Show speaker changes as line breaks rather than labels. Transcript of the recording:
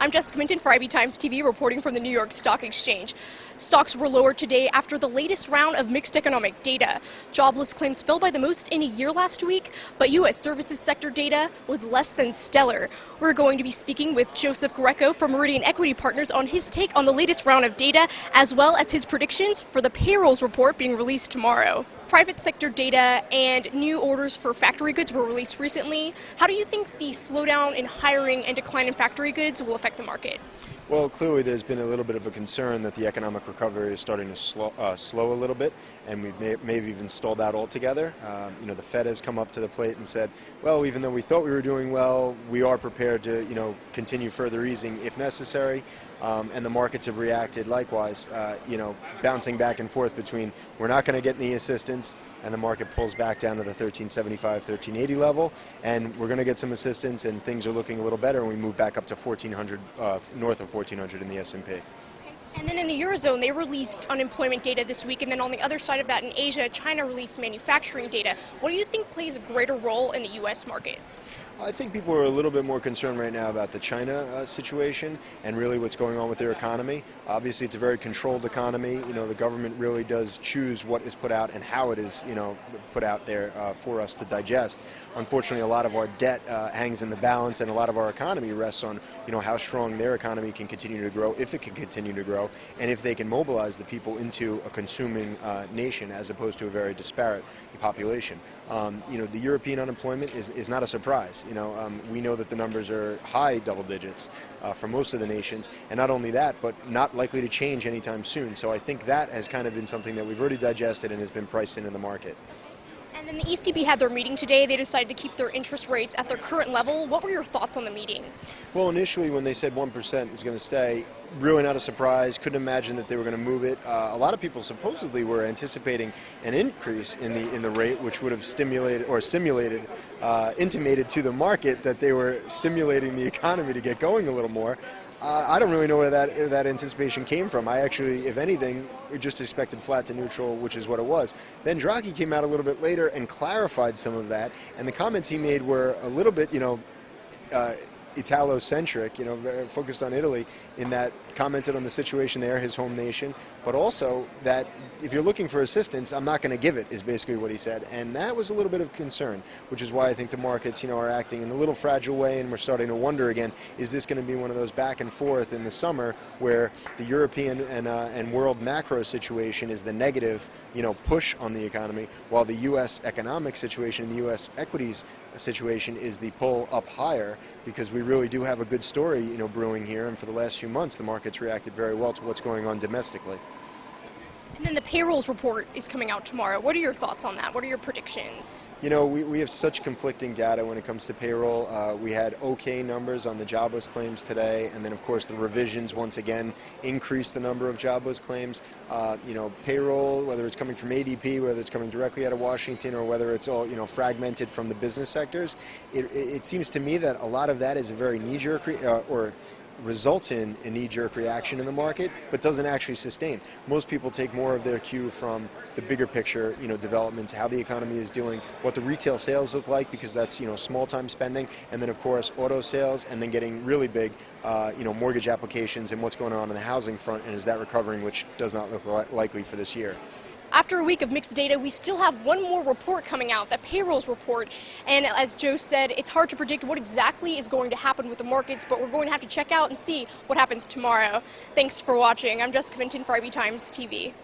I'm Jessica Minton for IB Times TV, reporting from the New York Stock Exchange. Stocks were lower today after the latest round of mixed economic data. Jobless claims fell by the most in a year last week, but U.S. services sector data was less than stellar. We're going to be speaking with Joseph Greco from Meridian Equity Partners on his take on the latest round of data, as well as his predictions for the payrolls report being released tomorrow. Private sector data and new orders for factory goods were released recently. How do you think the slowdown in hiring and decline in factory goods will affect the market?
Well, clearly there's been a little bit of a concern that the economic recovery is starting to slow a little bit, and we may have even stalled that altogether. The Fed has come up to the plate and said, well, even though we thought we were doing well, we are prepared to, continue further easing if necessary. And the markets have reacted likewise, bouncing back and forth between we're not going to get any assistance, and the market pulls back down to the 1375, 1380 level, and we're going to get some assistance, and things are looking a little better, and we move back up to 1400, north of 1400 in the S&P.
And then in the Eurozone, they released unemployment data this week, and then on the other side of that in Asia, China released manufacturing data. What do you think plays a greater role in the U.S. markets?
I think people are a little bit more concerned right now about the China situation and really what's going on with their economy. Obviously, it's a very controlled economy. The government really does choose what is put out and how it is, put out there for us to digest. Unfortunately, a lot of our debt hangs in the balance, and a lot of our economy rests on, how strong their economy can continue to grow, if it can continue to grow, and if they can mobilize the people into a consuming nation as opposed to a very disparate population. The European unemployment is not a surprise. We know that the numbers are high double digits for most of the nations, and not only that, but not likely to change anytime soon. So I think that has kind of been something that we've already digested and has been priced into the market.
And then the ECB had their meeting today. They decided to keep their interest rates at their current level. What were your thoughts on the meeting?
Well, initially when they said 1% is going to stay, really not a surprise. Couldn't imagine that they were going to move it. A lot of people supposedly were anticipating an increase in the rate, which would have intimated to the market that they were stimulating the economy to get going a little more. I don't really know where that anticipation came from. I actually, if anything, just expected flat to neutral, which is what it was. Then Draghi came out a little bit later and clarified some of that, and the comments he made were a little bit, Italo-centric, focused on Italy, in that commented on the situation there, his home nation, but also that if you're looking for assistance, I'm not going to give it, is basically what he said. And that was a little bit of concern, which is why I think the markets, are acting in a little fragile way, and we're starting to wonder again, is this going to be one of those back and forth in the summer where the European and world macro situation is the negative, push on the economy, while the U.S. economic situation, the U.S. equities situation is the pull up higher, because we really do have a good story, brewing here, and for the last few months the market's reacted very well to what's going on domestically.
And then the payrolls report is coming out tomorrow. What are your thoughts on that? What are your predictions?
We have such conflicting data when it comes to payroll. We had okay numbers on the jobless claims today, and then of course the revisions once again increased the number of jobless claims. Payroll, whether it's coming from ADP, whether it's coming directly out of Washington, or whether it's all fragmented from the business sectors, it seems to me that a lot of that is a very knee-jerk or results in a knee-jerk reaction in the market, but doesn't actually sustain. Most people take more of their cue from the bigger picture, developments, how the economy is doing, what the retail sales look like, because that's, small-time spending, and then of course auto sales, and then getting really big, mortgage applications and what's going on the housing front, and is that recovering, which does not look likely for this year.
After a week of mixed data, we still have one more report coming out, the payrolls report. And as Joe said, it's hard to predict what exactly is going to happen with the markets, but we're going to have to check out and see what happens tomorrow. Thanks for watching. I'm Jessica Minton for IB Times TV.